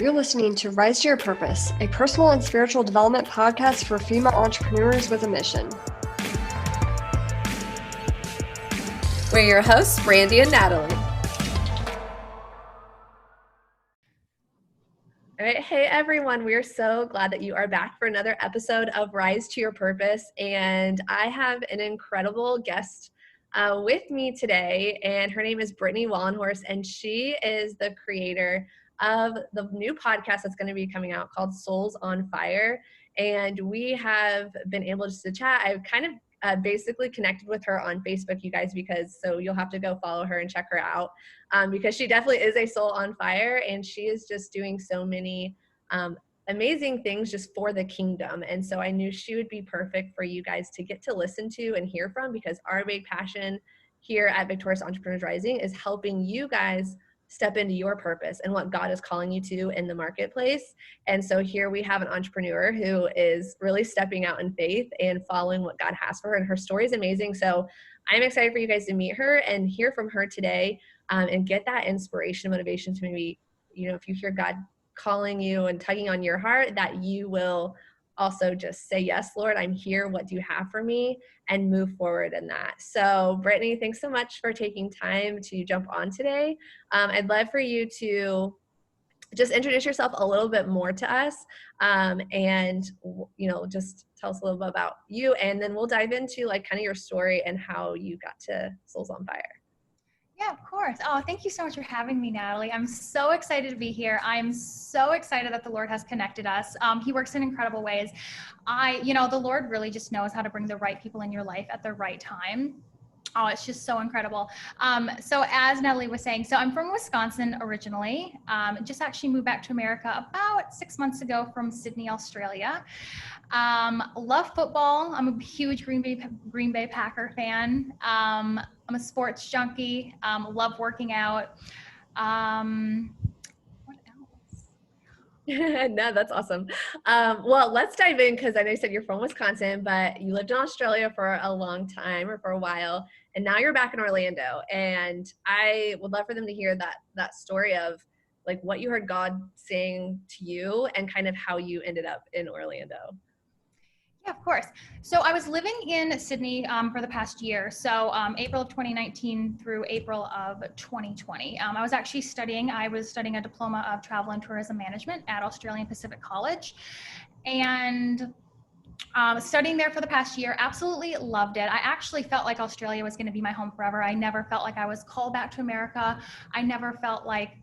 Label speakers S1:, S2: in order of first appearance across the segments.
S1: You're listening to Rise to Your Purpose, a personal and spiritual development podcast for female entrepreneurs with a mission.
S2: We're your hosts, Brandie and Natalie. All right. Hey, everyone. We're so glad that you are back for another episode of Rise to Your Purpose. And I have an incredible guest with me today, and her name is Brittany Wallenhorst, and she is the creator of the new podcast that's going to be coming out called Souls on Fire. And we have been able just to chat. I've kind of basically connected with her on Facebook, you guys, so you'll have to go follow her and check her out because she definitely is a soul on fire, and she is just doing so many amazing things just for the kingdom. And so I knew she would be perfect for you guys to get to listen to and hear from, because our big passion here at Victorious Entrepreneurs Rising is helping you guys step into your purpose and what God is calling you to in the marketplace. And so here we have an entrepreneur who is really stepping out in faith and following what God has for her. And her story is amazing. So I'm excited for you guys to meet her and hear from her today and get that inspiration, motivation to maybe, if you hear God calling you and tugging on your heart, that you will also just say, yes, Lord, I'm here. What do you have for me? And move forward in that. So Brittany, thanks so much for taking time to jump on today. I'd love for you to just introduce yourself a little bit more to us and, just tell us a little bit about you. And then we'll dive into kind of your story and how you got to Souls on Fire.
S3: Yeah, of course. Oh, thank you so much for having me, Natalie. I'm so excited to be here. I'm so excited that the Lord has connected us. He works in incredible ways. The Lord really just knows how to bring the right people in your life at the right time. Oh, it's just so incredible. So as Natalie was saying, so I'm from Wisconsin originally, just actually moved back to America about 6 months ago from Sydney, Australia. Love football. I'm a huge Green Bay Packer fan. I'm a sports junkie. Love working out. What else?
S2: No, that's awesome. Well, let's dive in, because I know you said you're from Wisconsin, but you lived in Australia for a long time, or for a while, and now you're back in Orlando. And I would love for them to hear that story of what you heard God saying to you and kind of how you ended up in Orlando.
S3: Yeah, of course. So I was living in Sydney for the past year. So April of 2019 through April of 2020. I was studying a diploma of travel and tourism management at Australian Pacific College. And studying there for the past year, absolutely loved it. I actually felt like Australia was going to be my home forever. I never felt like I was called back to America. I never felt like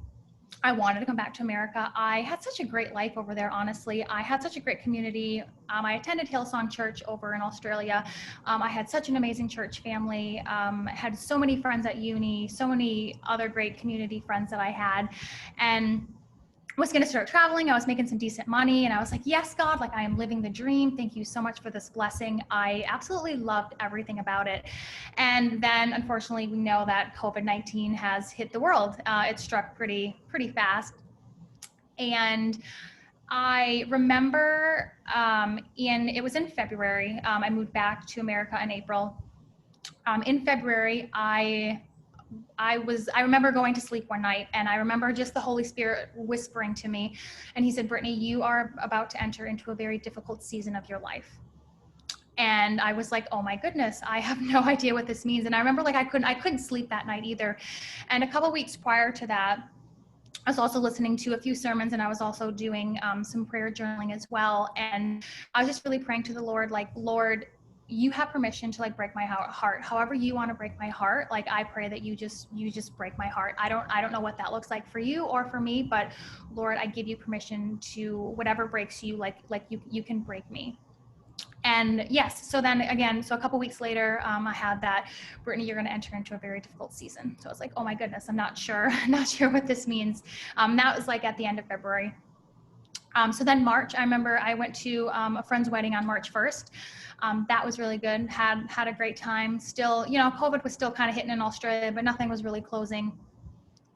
S3: I wanted to come back to America. I had such a great life over there, honestly. I had such a great community. I attended Hillsong Church over in Australia. I had such an amazing church family. Had so many friends at uni, so many other great community friends that I had. And was going to start traveling. I was making some decent money, and I was like, yes, God, I am living the dream. Thank you so much for this blessing. I absolutely loved everything about it. And then unfortunately, we know that COVID-19 has hit the world. It struck pretty fast. And I remember it was in February. I moved back to America in April. In February, I remember going to sleep one night, and I remember just the Holy Spirit whispering to me, and he said, Brittany, you are about to enter into a very difficult season of your life. And I was like, oh my goodness, I have no idea what this means. And I remember I couldn't sleep that night either. And a couple weeks prior to that, I was also listening to a few sermons, and I was also doing some prayer journaling as well. And I was just really praying to the Lord, Lord, you have permission to break my heart. However you want to break my heart, I pray that you just break my heart. I don't know what that looks like for you or for me, but Lord, I give you permission to whatever breaks you, you can break me. And yes, so then again, a couple weeks later, I had that, Brittany, you're going to enter into a very difficult season. So I was like, oh my goodness, I'm not sure what this means. That was at the end of February. So then March, I remember I went to a friend's wedding on March 1st. That was really good. Had a great time. Still, COVID was still kind of hitting in Australia, but nothing was really closing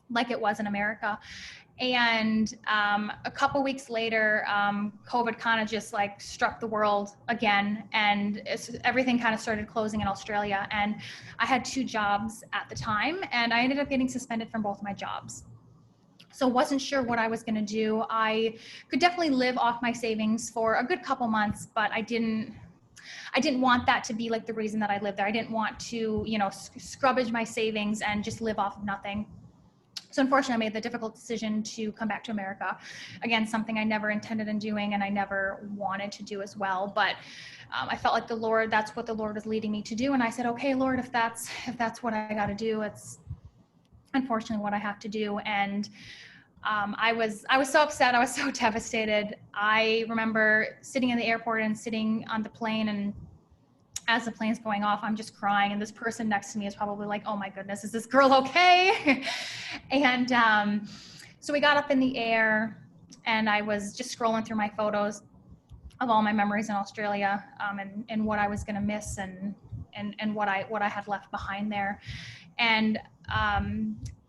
S3: like it was in America. And a couple weeks later, COVID kind of just struck the world again, and everything kind of started closing in Australia. And I had 2 jobs at the time, and I ended up getting suspended from both my jobs. So wasn't sure what I was going to do. I could definitely live off my savings for a good couple months, but I didn't want that to be like the reason that I lived there. I didn't want to, scrubbage my savings and just live off of nothing. So unfortunately, I made the difficult decision to come back to America. Again, something I never intended on doing and I never wanted to do as well. But I felt like that's what the Lord was leading me to do. And I said, okay, Lord, if that's what I got to do, it's unfortunately what I have to do. And I was so upset. I was so devastated. I remember sitting in the airport and sitting on the plane, and as the plane's going off, I'm just crying. And this person next to me is probably like, oh my goodness, is this girl okay? And so we got up in the air, and I was just scrolling through my photos of all my memories in Australia, and what I was going to miss and what I had left behind there. And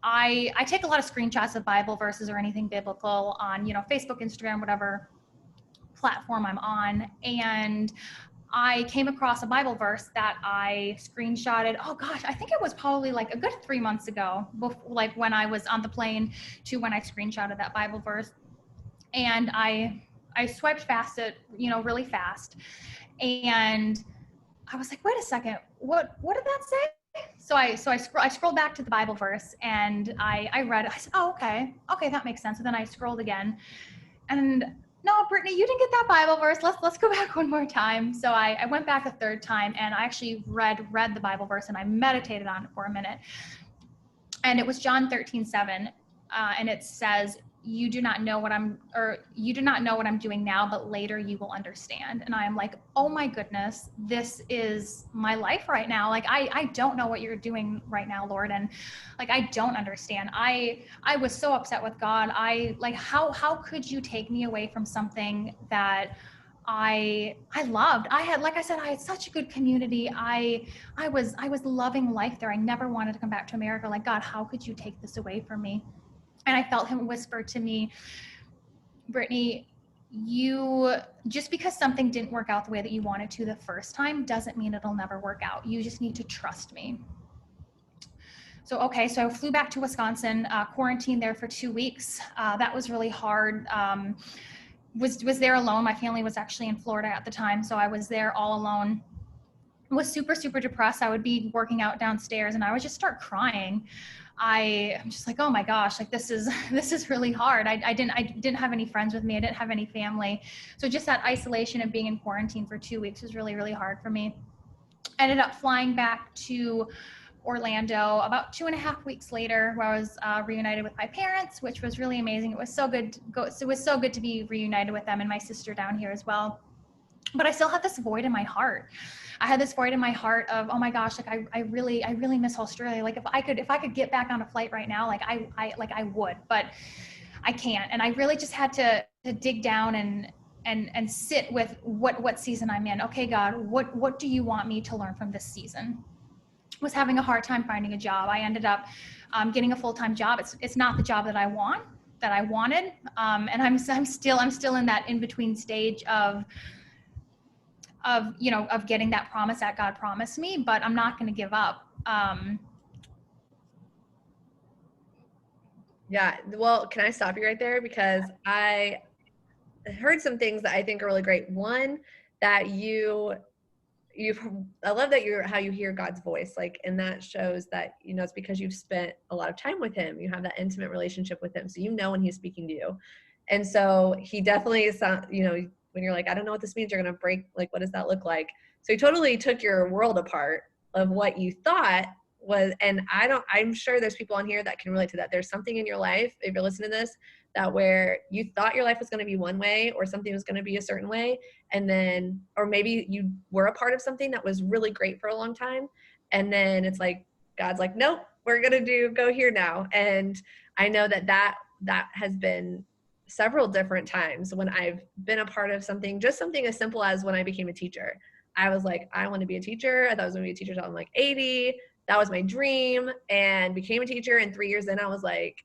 S3: I take a lot of screenshots of Bible verses or anything biblical on, Facebook, Instagram, whatever platform I'm on. And I came across a Bible verse that I screenshotted. Oh gosh, I think it was probably like a good 3 months ago, like when I was on the plane to when I screenshotted that Bible verse. And I swiped past it, really fast. And I was like, wait a second, what did that say? So I scrolled back to the Bible verse, and I read it. I said, oh, okay, that makes sense. And then I scrolled again, and no, Brittany, you didn't get that Bible verse. Let's go back one more time. So I went back a third time, and I actually read the Bible verse, and I meditated on it for a minute. And it was John 13:7, and it says, you do not know what I'm doing now, but later you will understand. And I am like, oh my goodness, this is my life right now. Like, I don't know what you're doing right now, Lord. And like, I don't understand. I was so upset with God. How could you take me away from something that I loved? I had such a good community. I was loving life there. I never wanted to come back to America. Like, God, how could you take this away from me? And I felt him whisper to me, Brittany, just because something didn't work out the way that you wanted to the first time doesn't mean it'll never work out. You just need to trust me. So I flew back to Wisconsin, quarantined there for 2 weeks. That was really hard. Was there alone. My family was actually in Florida at the time, so I was there all alone. Was super, super depressed. I would be working out downstairs, and I would just start crying. I'm just like, oh my gosh, like this is really hard. I didn't have any friends with me. I didn't have any family. So just that isolation of being in quarantine for 2 weeks was really, really hard for me. I ended up flying back to Orlando about 2.5 weeks later, where I was reunited with my parents, which was really amazing. It was so good to be reunited with them, and my sister down here as well. But I still had this void in my heart. I had this void in my heart of, oh my gosh, like I really miss Australia. Like if I could get back on a flight right now, like I would, but I can't. And I really just had to dig down and sit with what season I'm in. Okay, God, what do you want me to learn from this season? Was having a hard time finding a job. I ended up getting a full-time job. It's not the job that I wanted, and I'm still in that in-between stage of getting that promise that God promised me, but I'm not going to give up.
S2: Yeah. Well, can I stop you right there? Because I heard some things that I think are really great. One, that I love that how you hear God's voice, like, and that shows that, it's because you've spent a lot of time with him. You have that intimate relationship with him. So, when he's speaking to you. And so he definitely is, when you're like, I don't know what this means, you're going to break, like, what does that look like? So he totally took your world apart of what you thought was, and I'm sure there's people on here that can relate to that. There's something in your life, if you're listening to this, that where you thought your life was going to be one way, or something was going to be a certain way. And then, or maybe you were a part of something that was really great for a long time. And then it's like, God's like, nope, we're going to go here now. And I know that has been several different times when I've been a part of something, just something as simple as when I became a teacher. I was like, I want to be a teacher. I thought I was going to be a teacher until I'm like 80. That was my dream, and became a teacher. And 3 years in, I was like,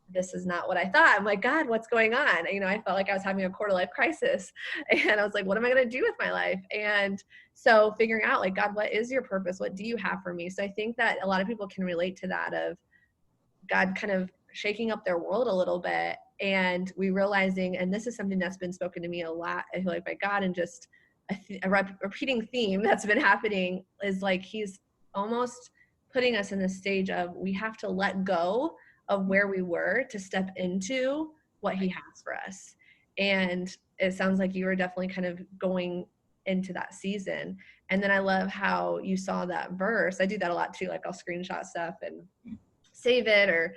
S2: this is not what I thought. I'm like, God, what's going on? I felt like I was having a quarter life crisis, and I was like, what am I going to do with my life? And so figuring out, like, God, what is your purpose? What do you have for me? So I think that a lot of people can relate to that, of God kind of shaking up their world a little bit. And we realizing, and this is something that's been spoken to me a lot, I feel like, by God, and just a repeating theme that's been happening is like, he's almost putting us in this stage of, we have to let go of where we were to step into what he has for us. And it sounds like you were definitely kind of going into that season. And then I love how you saw that verse. I do that a lot too. Like I'll screenshot stuff and save it, or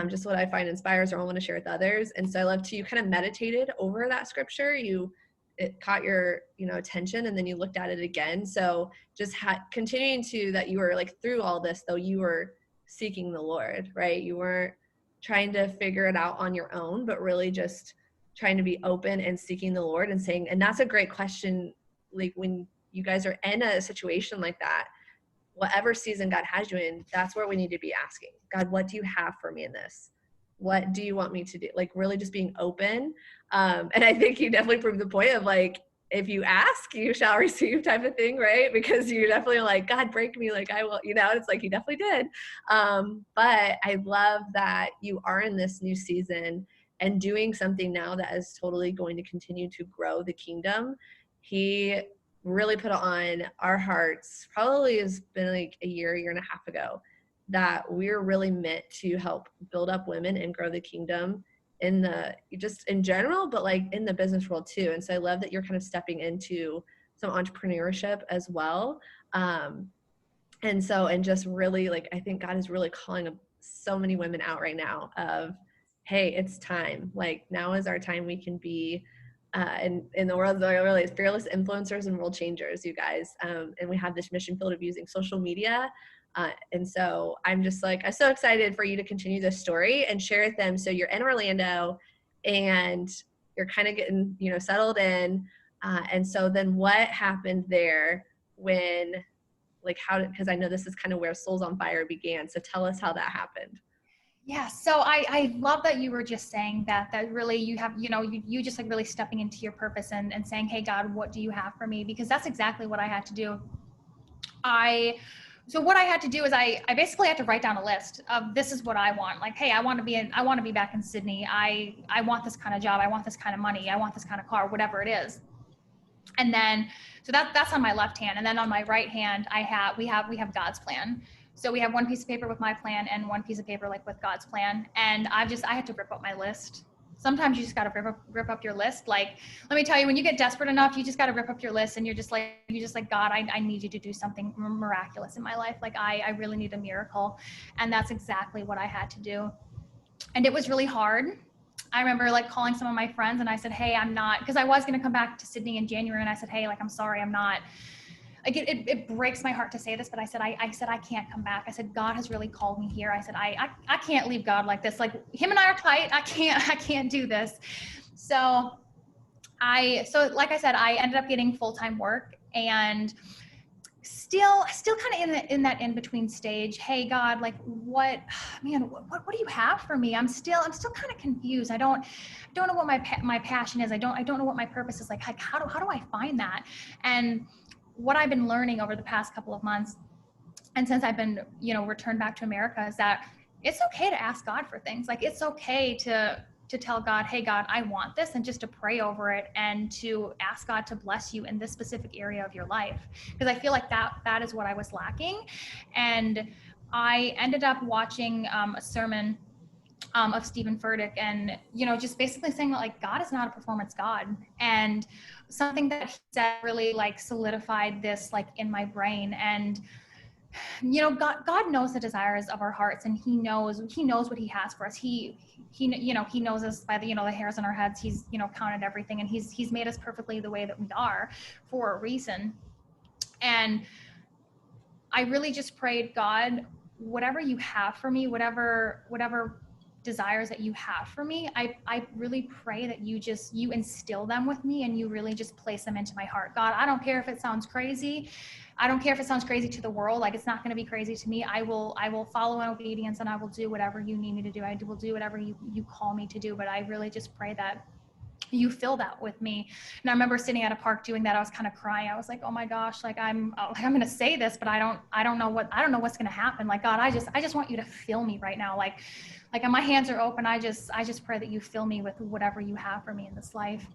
S2: just what I find inspires or I want to share with others. And so I love to, you kind of meditated over that scripture. It caught your, attention, and then you looked at it again. So just continuing to, that you were like, through all this though, you were seeking the Lord, right? You weren't trying to figure it out on your own, but really just trying to be open and seeking the Lord and saying, and that's a great question. Like when you guys are in a situation like that, whatever season God has you in, that's where we need to be asking God, what do you have for me in this? What do you want me to do? Like really just being open. And I think you definitely proved the point of like, if you ask, you shall receive type of thing, right? Because you're definitely like, God, break me, like I will, it's like you definitely did. But I love that you are in this new season and doing something now that is totally going to continue to grow the kingdom. He really put on our hearts, probably has been like a year and a half ago, that we're really meant to help build up women and grow the kingdom just in general, but like in the business world too. And so I love that you're kind of stepping into some entrepreneurship as well. And just really like, I think God is really calling so many women out right now of, hey, it's time. Like now is our time. We can be in the world, they're really fearless influencers and world changers, you guys. And we have this mission field of using social media. And so I'm just like, I'm so excited for you to continue this story and share with them. So you're in Orlando and you're kind of getting, settled in. And so then what happened there when, like because I know this is kind of where Souls on Fire began. So tell us how that happened.
S3: Yeah. So I love that you were just saying that really you have, you just like really stepping into your purpose and saying, hey, God, what do you have for me? Because that's exactly what I had to do. So what I had to do is I basically had to write down a list of, this is what I want. Like, hey, I want to be back in Sydney. I want this kind of job. I want this kind of money. I want this kind of car, whatever it is. And then, so that's on my left hand. And then on my right hand, we have God's plan. So we have one piece of paper with my plan and one piece of paper like with God's plan. And I had to rip up my list. Sometimes you just got to rip up your list. Like, let me tell you, when you get desperate enough, you just got to rip up your list and you're just like, God, I need you to do something miraculous in my life. Like I really need a miracle. And that's exactly what I had to do. And it was really hard. I remember like calling some of my friends and I said, hey, I'm not, because I was going to come back to Sydney in January. And I said, hey, like, I'm sorry, I'm not. Like it breaks my heart to say this, but I said, I can't come back. I said, God has really called me here. I said, I can't leave God like this. Like him and I are tight. I can't do this. So like I said, I ended up getting full-time work and still kind of in that in-between stage. Hey God, like what do you have for me? I'm still kind of confused. I don't know what my passion is. I don't know what my purpose is. Like how do I find that? And what I've been learning over the past couple of months, and since I've been, returned back to America, is that it's okay to ask God for things. Like it's okay to tell God, hey God, I want this, and just to pray over it and to ask God to bless you in this specific area of your life. Because I feel like that is what I was lacking. And I ended up watching a sermon of Stephen Furtick, and just basically saying that like God is not a performance God, and something that he said really like solidified this like in my brain. And God knows the desires of our hearts, and he knows what he has for us. He knows us by the hairs on our heads. He's counted everything, and he's made us perfectly the way that we are for a reason. And I really just prayed, God, whatever you have for me, whatever desires that you have for me, I really pray that you instill them with me, and you really just place them into my heart. God, I don't care if it sounds crazy. I don't care if it sounds crazy to the world. Like it's not going to be crazy to me. I will follow in obedience, and I will do whatever you need me to do. I will do whatever you call me to do. But I really just pray that you feel that with me. And I remember sitting at a park doing that. I was kind of crying. I was like, oh my gosh, like I'm going to say this, but I don't know what's going to happen. Like, God, I just want you to fill me right now. Like my hands are open. I just pray that you fill me with whatever you have for me in this life.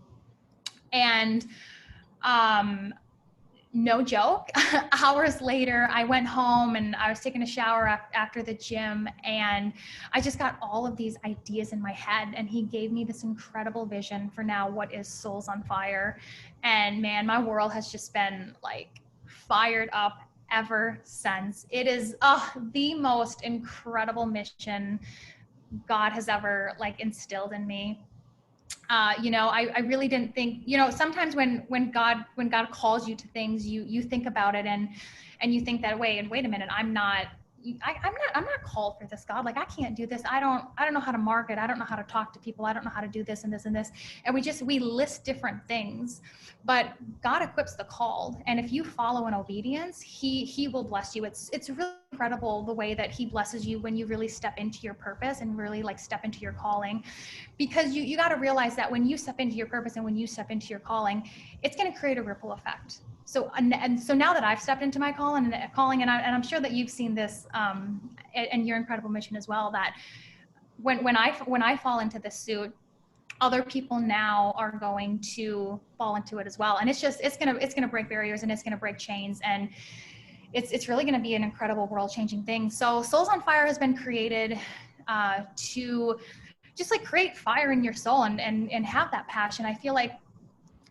S3: And, no joke, hours later, I went home and I was taking a shower after the gym, and I just got all of these ideas in my head, and he gave me this incredible vision for now what is Souls on Fire. And man, my world has just been like fired up ever since. It is the most incredible mission God has ever like instilled in me. I really didn't think, sometimes when God calls you to things, you think about it and you think that wait a minute, I'm not called for this, God. Like, I can't do this. I don't know how to market. I don't know how to talk to people. I don't know how to do this and this and this. And we list different things, but God equips the called. And if you follow in obedience, he will bless you. It's really incredible the way that he blesses you when you really step into your purpose and really like step into your calling, because you got to realize that when you step into your purpose and when you step into your calling, it's going to create a ripple effect. So now that I've stepped into my calling, and I'm sure that you've seen this in your incredible mission as well, that when I fall into this suit, other people now are going to fall into it as well. And it's gonna break barriers, and it's gonna break chains, and it's really gonna be an incredible world-changing thing. So Souls on Fire has been created to just like create fire in your soul and have that passion. I feel like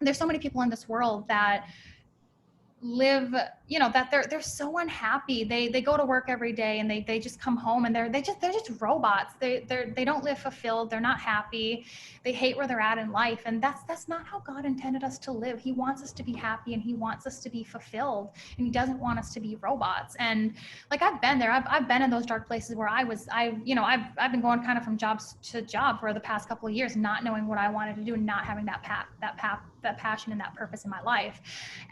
S3: there's so many people in this world that live, that they're so unhappy. They go to work every day and they just come home and they're just robots. They don't live fulfilled. They're not happy. They hate where they're at in life. And that's not how God intended us to live. He wants us to be happy and he wants us to be fulfilled, and he doesn't want us to be robots. And like, I've been there. I've been in those dark places where I've been going kind of from job to job for the past couple of years, not knowing what I wanted to do and not having that passion and that purpose in my life.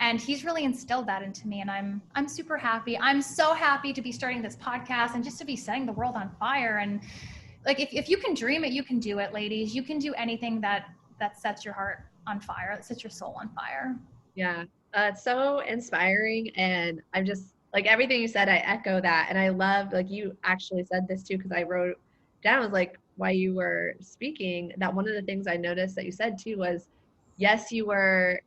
S3: And he's really instilled that into me, and I'm super happy. I'm so happy to be starting this podcast and just to be setting the world on fire. And like, if you can dream it, you can do it, ladies. You can do anything that sets your heart on fire, that sets your soul on fire.
S2: Yeah, it's so inspiring. And I'm just like, everything you said, I echo that. And I love, like, you actually said this too, because I wrote down, was like, while you were speaking, that one of the things I noticed that you said too was, yes, you were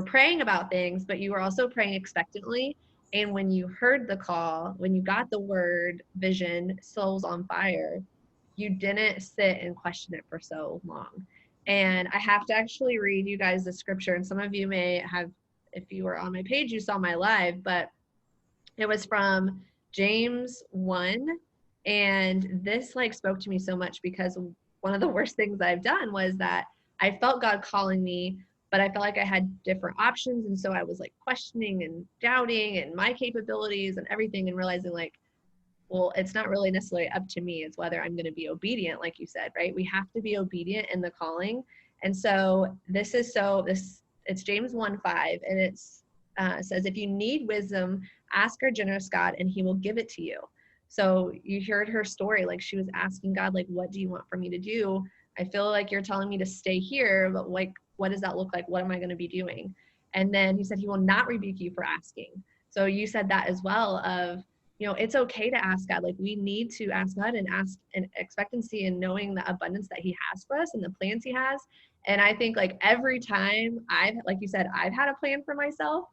S2: praying about things, but you were also praying expectantly. And when you heard the call, when you got the word vision, Souls on Fire, you didn't sit and question it for so long. And I have to actually read you guys the scripture. And some of you may have, if you were on my page, you saw my live, but it was from James 1. And this like spoke to me so much, because one of the worst things I've done was that I felt God calling me, but I felt like I had different options. And so I was like questioning and doubting and my capabilities and everything, and realizing like, well, it's not really necessarily up to me. It's whether I'm going to be obedient, like you said, right? We have to be obedient in the calling. And so it's James 1:5, and it says, if you need wisdom, ask our generous God and he will give it to you. So you heard her story. Like, she was asking God, like, what do you want for me to do? I feel like you're telling me to stay here, but like, what does that look like? What am I going to be doing? And then he said, he will not rebuke you for asking. So you said that as well, of, it's okay to ask God. Like, we need to ask God and ask in expectancy and knowing the abundance that he has for us and the plans he has. And I think like every time like you said, I've had a plan for myself,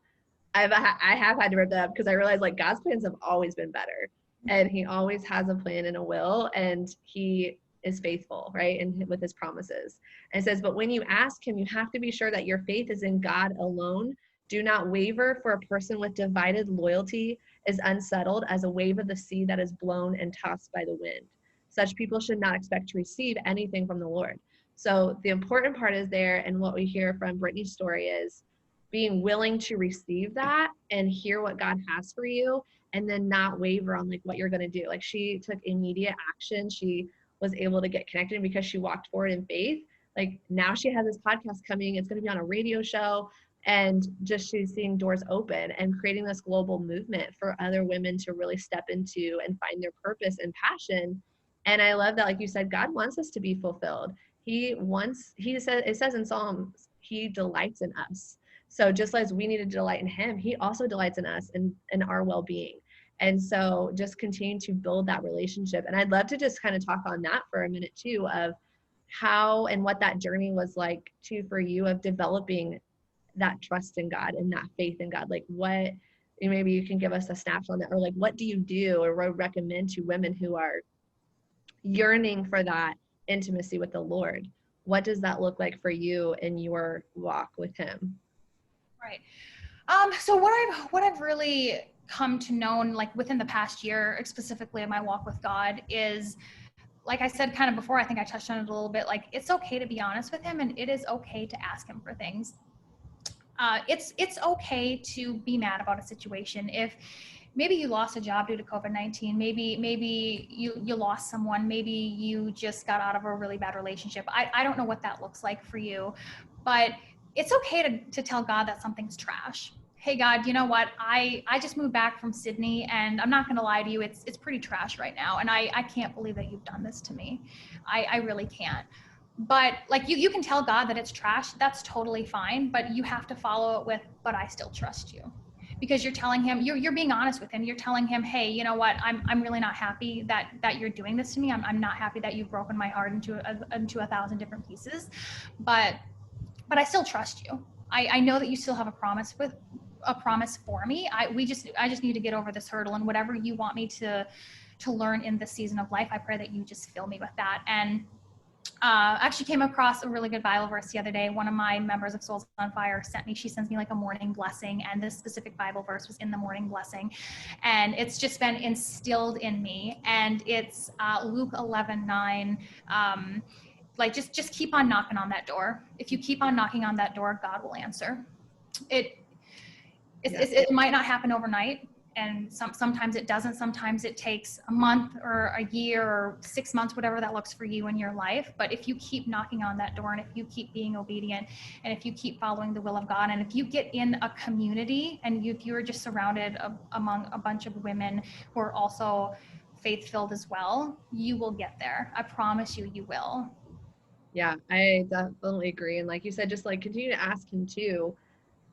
S2: I have had to rip that up, because I realized like God's plans have always been better, and he always has a plan and a will, and he is faithful, right? And with his promises. And it says, but when you ask him, you have to be sure that your faith is in God alone. Do not waver, for a person with divided loyalty is unsettled as a wave of the sea that is blown and tossed by the wind. Such people should not expect to receive anything from the Lord. So the important part is there, and what we hear from Brittany's story is being willing to receive that and hear what God has for you, and then not waver on like what you're going to do. Like, she took immediate action. She was able to get connected because she walked forward in faith. Like, now she has this podcast coming. It's going to be on a radio show. And just she's seeing doors open and creating this global movement for other women to really step into and find their purpose and passion. And I love that, like you said, God wants us to be fulfilled. it says in Psalms, he delights in us. So just as we need to delight in him, he also delights in us and in our well-being. And so just continue to build that relationship. And I'd love to just kind of talk on that for a minute too, of how and what that journey was like too for you of developing that trust in God and that faith in God. Like what, maybe you can give us a snapshot on that, or like, what do you do or recommend to women who are yearning for that intimacy with the Lord? What does that look like for you in your walk with him?
S3: Right. So what I've really come to know, like within the past year, specifically in my walk with God, is, like I said kind of before, I think I touched on it a little bit, like it's okay to be honest with him, and it is okay to ask him for things. It's okay to be mad about a situation. If maybe you lost a job due to COVID-19, maybe you lost someone, maybe you just got out of a really bad relationship. I don't know what that looks like for you, but it's okay to tell God that something's trash. Hey God, you know what? I just moved back from Sydney, and I'm not going to lie to you. It's pretty trash right now. And I can't believe that you've done this to me. I really can't. But like you can tell God that it's trash. That's totally fine. But you have to follow it with, but I still trust you. Because you're telling him, you're being honest with him. You're telling him, hey, you know what? I'm really not happy that you're doing this to me. I'm not happy that you've broken my heart into 1,000 different pieces. But I still trust you. I know that you still have a promise for me. I just need to get over this hurdle, and whatever you want me to learn in this season of life, I pray that you just fill me with that. And actually came across a really good Bible verse the other day. One of my members of Souls on Fire she sends me like a morning blessing, and this specific Bible verse was in the morning blessing, and it's just been instilled in me. And it's Luke 11:9. Like just keep on knocking on that door. If you keep on knocking on that door, God will answer. It might not happen overnight, and sometimes it doesn't. Sometimes it takes a month or a year or 6 months, whatever that looks for you in your life. But if you keep knocking on that door, and if you keep being obedient, and if you keep following the will of God, and if you get in a community, and if you're just surrounded among a bunch of women who are also faith-filled as well, you will get there. I promise you, you will.
S2: Yeah, I definitely agree. And like you said, just like continue to ask him too,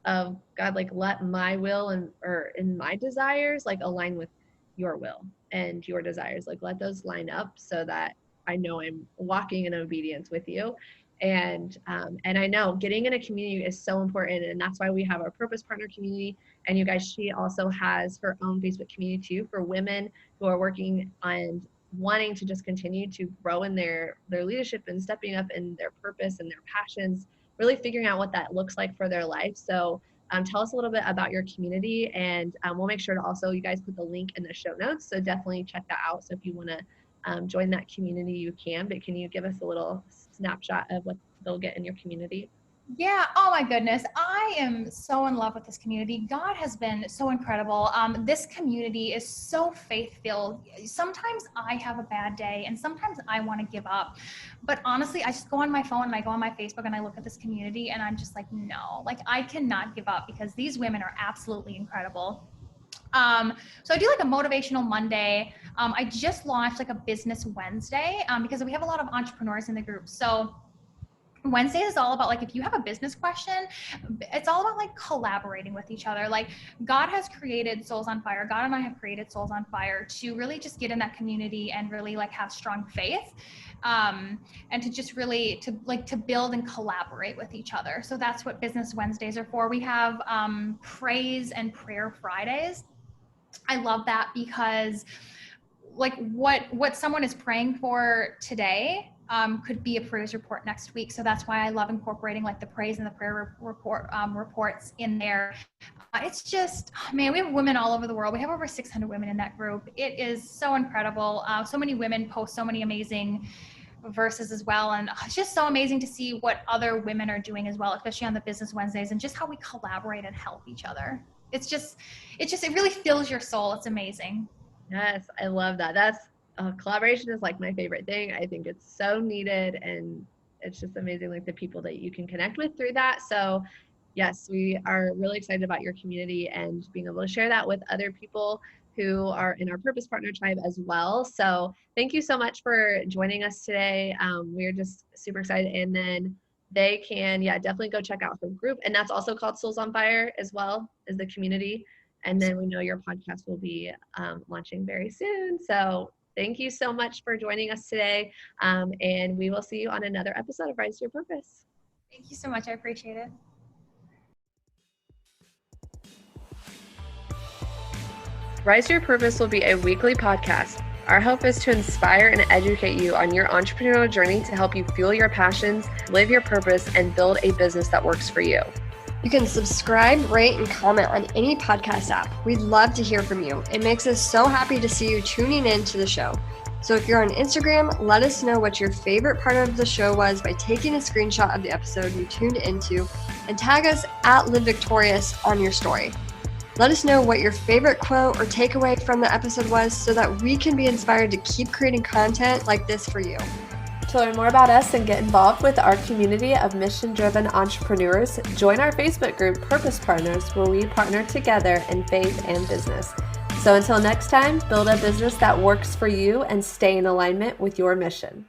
S2: of God, like let my will and my desires like align with your will and your desires. Like let those line up so that I know I'm walking in obedience with you. And I know getting in a community is so important, and that's why we have our purpose partner community. And you guys, she also has her own Facebook community too for women who are working on wanting to just continue to grow in their leadership and stepping up in their purpose and their passions, really figuring out what that looks like for their life. So tell us a little bit about your community, and we'll make sure to also, you guys put the link in the show notes. So definitely check that out. So if you want to join that community, you can, but can you give us a little snapshot of what they'll get in your community?
S3: Yeah. Oh my goodness. I am so in love with this community. God has been so incredible. This community is so faith-filled. Sometimes I have a bad day, and sometimes I want to give up. But honestly, I just go on my phone and I go on my Facebook and I look at this community, and I'm just like, no, like I cannot give up, because these women are absolutely incredible. So I do like a motivational Monday. I just launched like a business Wednesday, because we have a lot of entrepreneurs in the group. So Wednesday is all about, like, if you have a business question, it's all about like collaborating with each other. Like God has created Souls on Fire. God and I have created Souls on Fire to really just get in that community and really like have strong faith, and to just really to build and collaborate with each other. So that's what Business Wednesdays are for. We have Praise and Prayer Fridays. I love that, because like what someone is praying for today could be a praise report next week. So that's why I love incorporating like the praise and the prayer reports in there. It's just, man, we have women all over the world. We have over 600 women in that group. It is so incredible. So many women post so many amazing verses as well. And it's just so amazing to see what other women are doing as well, especially on the Business Wednesdays, and just how we collaborate and help each other. It really fills your soul. It's amazing.
S2: Yes, I love that. That's collaboration is like my favorite thing. I think it's so needed, and it's just amazing, like the people that you can connect with through that. So yes, we are really excited about your community and being able to share that with other people. who are in our Purpose Partner Tribe as well. So thank you so much for joining us today. We're just super excited. And then they can, definitely go check out her group. And that's also called Souls on Fire as well as the community. And then we know your podcast will be launching very soon. So thank you so much for joining us today. And we will see you on another episode of Rise to Your Purpose.
S3: Thank you so much. I appreciate it.
S2: Rise to Your Purpose will be a weekly podcast. Our hope is to inspire and educate you on your entrepreneurial journey to help you fuel your passions, live your purpose, and build a business that works for you.
S1: You can subscribe, rate, and comment on any podcast app. We'd love to hear from you. It makes us so happy to see you tuning in to the show. So if you're on Instagram, let us know what your favorite part of the show was by taking a screenshot of the episode you tuned into and tag us at Live Victorious on your story. Let us know what your favorite quote or takeaway from the episode was so that we can be inspired to keep creating content like this for you.
S2: To learn more about us and get involved with our community of mission-driven entrepreneurs, join our Facebook group, Purpose Partners, where we partner together in faith and business. So until next time, build a business that works for you and stay in alignment with your mission.